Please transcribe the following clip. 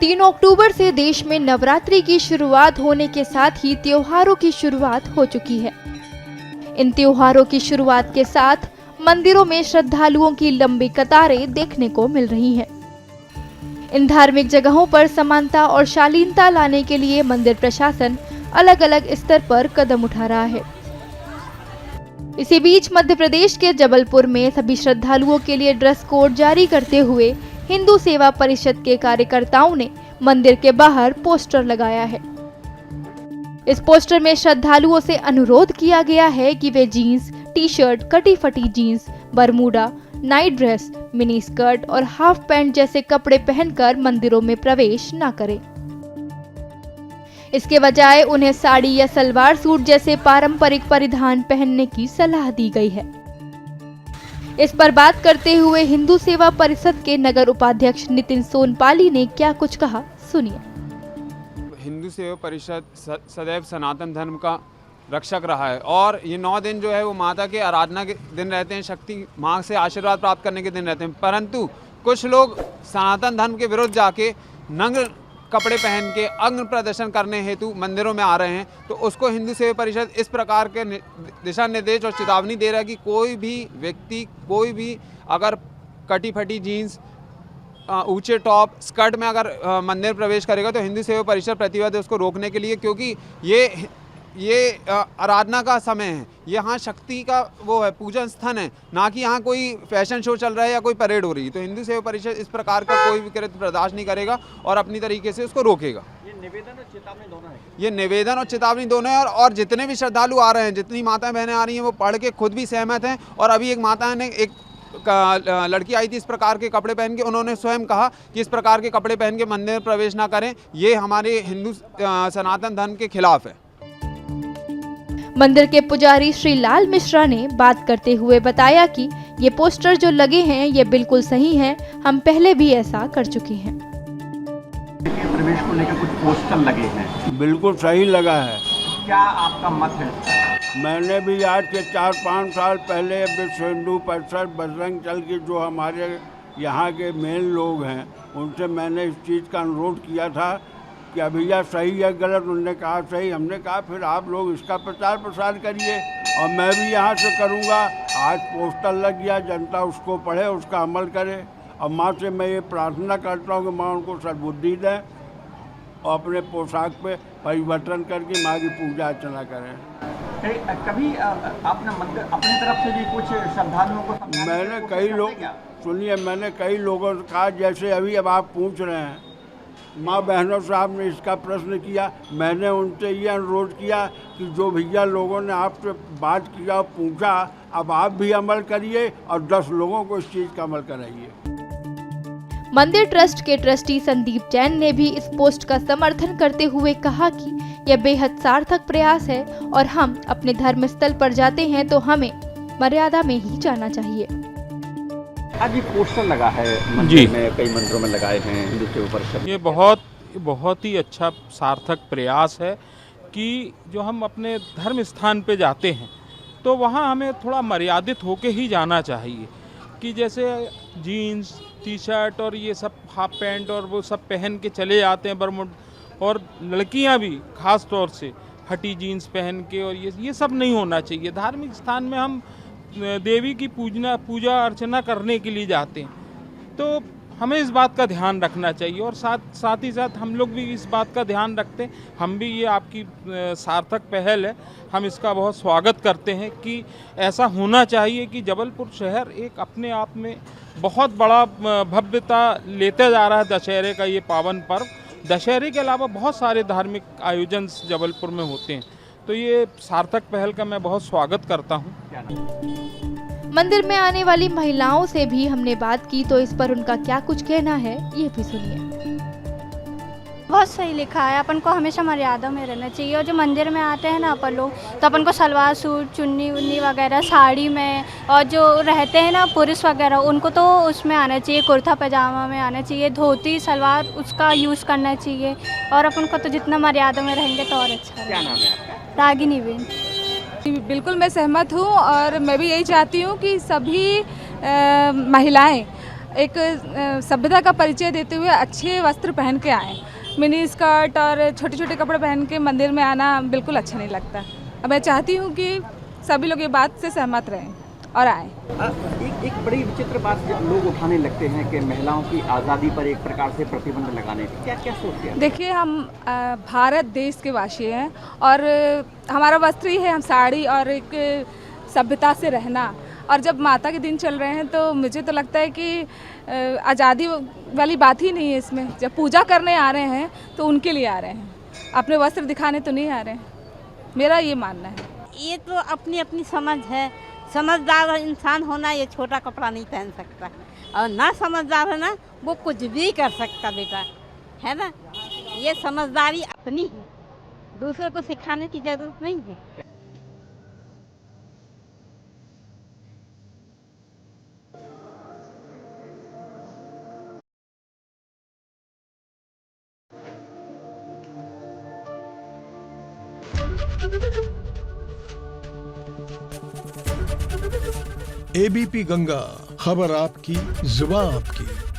3 अक्टूबर से देश में नवरात्रि की शुरुआत होने के साथ ही त्योहारों की शुरुआत हो चुकी है। इन त्योहारों की शुरुआत के साथ मंदिरों में श्रद्धालुओं की लंबी कतारें देखने को मिल रही हैं। इन धार्मिक जगहों पर समानता और शालीनता लाने के लिए मंदिर प्रशासन अलग अलग स्तर पर कदम उठा रहा है। इसी बीच मध्य प्रदेश के जबलपुर में सभी श्रद्धालुओं के लिए ड्रेस कोड जारी करते हुए हिंदू सेवा परिषद के कार्यकर्ताओं ने मंदिर के बाहर पोस्टर लगाया है। इस पोस्टर में श्रद्धालुओं से अनुरोध किया गया है कि वे जीन्स, टी शर्ट, कटी फटी jeans, Bermuda, night dress, mini skirt और हाफ पैंट जैसे कपड़े पहनकर मंदिरों में प्रवेश न करें। इसके बजाय उन्हें साड़ी या सलवार सूट जैसे पारंपरिक परिधान पहनने की सलाह दी गई है। इस पर बात करते हुए हिंदू सेवा परिषद के नगर उपाध्यक्ष नितिन सोनपाली ने क्या कुछ कहा, सुनिए। हिंदू सेवा परिषद सदैव सनातन धर्म का रक्षक रहा है और ये 9 दिन जो है वो माता के आराधना के दिन रहते हैं, शक्ति माँ से आशीर्वाद प्राप्त करने के दिन रहते हैं। परंतु कुछ लोग सनातन धर्म के विरुद्ध जाके नग्न कपड़े पहन के अंग प्रदर्शन करने हेतु मंदिरों में आ रहे हैं, तो उसको हिंदू सेवा परिषद इस प्रकार के दिशा निर्देश और चेतावनी दे रहा है कि कोई भी व्यक्ति, कोई भी अगर कटी फटी जीन्स, ऊंचे टॉप, स्कर्ट में अगर मंदिर प्रवेश करेगा तो हिंदू सेवा परिषद प्रतिबद्ध है उसको रोकने के लिए, क्योंकि ये आराधना का समय है, यहाँ शक्ति का वो है, पूजन स्थान है, ना कि यहाँ कोई फैशन शो चल रहा है या कोई परेड हो रही है। तो हिंदू सेवा परिषद इस प्रकार का कोई भी कृत्य बर्दाश्त नहीं करेगा और अपनी तरीके से उसको रोकेगा। ये निवेदन और चेतावनी दोनों है। ये निवेदन और चेतावनी दोनों है और जितने भी श्रद्धालु आ रहे हैं, जितनी माताएं बहनें आ रही हैं, वो पढ़ के खुद भी सहमत हैं। और अभी एक माता ने, एक लड़की आई थी इस प्रकार के कपड़े पहन के, उन्होंने स्वयं कहा कि इस प्रकार के कपड़े पहन के मंदिर में प्रवेश ना करें, ये हमारे हिंदू सनातन धर्म के खिलाफ है। मंदिर के पुजारी श्री लाल मिश्रा ने बात करते हुए बताया कि ये पोस्टर जो लगे हैं ये बिल्कुल सही हैं, हम पहले भी ऐसा कर चुके हैं। प्रवेश को लेकर कुछ पोस्टर लगे हैं, बिल्कुल सही लगा है। क्या आपका मत है? मैंने भी आज के 4-5 साल पहले विश्व हिंदू परिषद बजरंग दल के जो हमारे यहाँ के मेन लोग हैं उनसे मैंने इस चीज़ का अनुरोध किया था कि भैया सही है गलत, उन्होंने कहा सही, हमने कहा फिर आप लोग इसका प्रचार प्रसार करिए और मैं भी यहाँ से करूँगा। आज पोस्टर लग गया, जनता उसको पढ़े, उसका अमल करे और माँ से मैं ये प्रार्थना करता हूँ कि माँ उनको सद्बुद्धि दें और अपने पोशाक पे परिवर्तन करके माँ की पूजा अर्चना करें। कभी आपने मंदिर अपनी तरफ से भी कुछ श्रद्धालुओं को मैंने कई लोगों से कहा, जैसे अभी अब आप पूछ रहे हैं, माँ बहनों साहब ने इसका प्रश्न किया, मैंने उनसे ये अनुरोध किया कि जो भैया लोगों ने आपसे बात किया पूछा, अब आप भी अमल करिए और 10 लोगों को इस चीज़ का अमल कराइए। मंदिर ट्रस्ट के ट्रस्टी संदीप जैन ने भी इस पोस्ट का समर्थन करते हुए कहा कि यह बेहद सार्थक प्रयास है और हम अपने धर्म स्थल पर जाते हैं तो हमें मर्यादा में ही जाना चाहिए। आज ये पोस्टर लगा है मंदिर में, कई मंदिरों में लगाए हैं हिंदू सेवा परिषद। ये बहुत ही अच्छा सार्थक प्रयास है कि जो हम अपने धर्म स्थान पे जाते हैं तो वहाँ हमें थोड़ा मर्यादित होके ही जाना चाहिए, कि जैसे जीन्स, टी शर्ट और ये सब हाफ पैंट और वो सब पहन के चले जाते हैं बरमुड, और लड़कियाँ भी खास तौर से फटी जीन्स पहन के, और ये सब नहीं होना चाहिए। धार्मिक स्थान में हम देवी की पूजा अर्चना करने के लिए जाते हैं, तो हमें इस बात का ध्यान रखना चाहिए और साथ ही साथ हम लोग भी इस बात का ध्यान रखते हैं। हम भी, ये आपकी सार्थक पहल है, हम इसका बहुत स्वागत करते हैं कि ऐसा होना चाहिए कि जबलपुर शहर एक अपने आप में बहुत बड़ा भव्यता लेते जा रहा है। दशहरे का ये पावन पर्व, दशहरे के अलावा बहुत सारे धार्मिक आयोजन जबलपुर में होते हैं, तो ये सार्थक पहल का मैं बहुत स्वागत करता हूँ। मंदिर में आने वाली महिलाओं से भी हमने बात की, तो इस पर उनका क्या कुछ कहना है ये भी सुनिए। बहुत सही लिखा है, अपन को हमेशा मर्यादा में रहना चाहिए। और जो मंदिर में आते हैं ना अपन लोग, तो अपन को सलवार सूट, चुन्नी उन्नी वगैरह साड़ी में, और जो रहते हैं ना पुरुष वगैरह, उनको तो उसमें आना चाहिए, कुर्ता पैजामा में आना चाहिए, धोती सलवार उसका यूज़ करना चाहिए। और अपन को तो जितना मर्यादा में रहेंगे तो और अच्छा। क्या नाम है आपका? रागिनी बेन। बिल्कुल मैं सहमत हूँ और मैं भी यही चाहती हूँ कि सभी महिलाएं एक सभ्यता का परिचय देते हुए अच्छे वस्त्र पहन के आएँ। मिनी स्कर्ट और छोटे छोटे कपड़े पहन के मंदिर में आना बिल्कुल अच्छा नहीं लगता। अब मैं चाहती हूँ कि सभी लोग ये बात से सहमत रहें और आएँ। एक बड़ी विचित्र बात जब लोग उठाने लगते हैं कि महिलाओं की आज़ादी पर एक प्रकार से प्रतिबंध लगाने की, क्या क्या सोचते हैं? देखिए, हम भारत देश के वासी हैं और हमारा वस्त्र ही है, हम साड़ी और एक सभ्यता से रहना। और जब माता के दिन चल रहे हैं तो मुझे तो लगता है कि आज़ादी वाली बात ही नहीं है इसमें। जब पूजा करने आ रहे हैं तो उनके लिए आ रहे हैं, अपने वस्त्र दिखाने तो नहीं आ रहे हैं। मेरा ये मानना है। ये तो अपनी अपनी समझ है। समझदार इंसान होना ये छोटा कपड़ा नहीं पहन सकता, और ना समझदार है ना वो कुछ भी कर सकता बेटा, है ना। ये समझदारी अपनी है, दूसरे को सिखाने की जरूरत नहीं है। एबीपी गंगा, खबर आपकी, जुबान आपकी।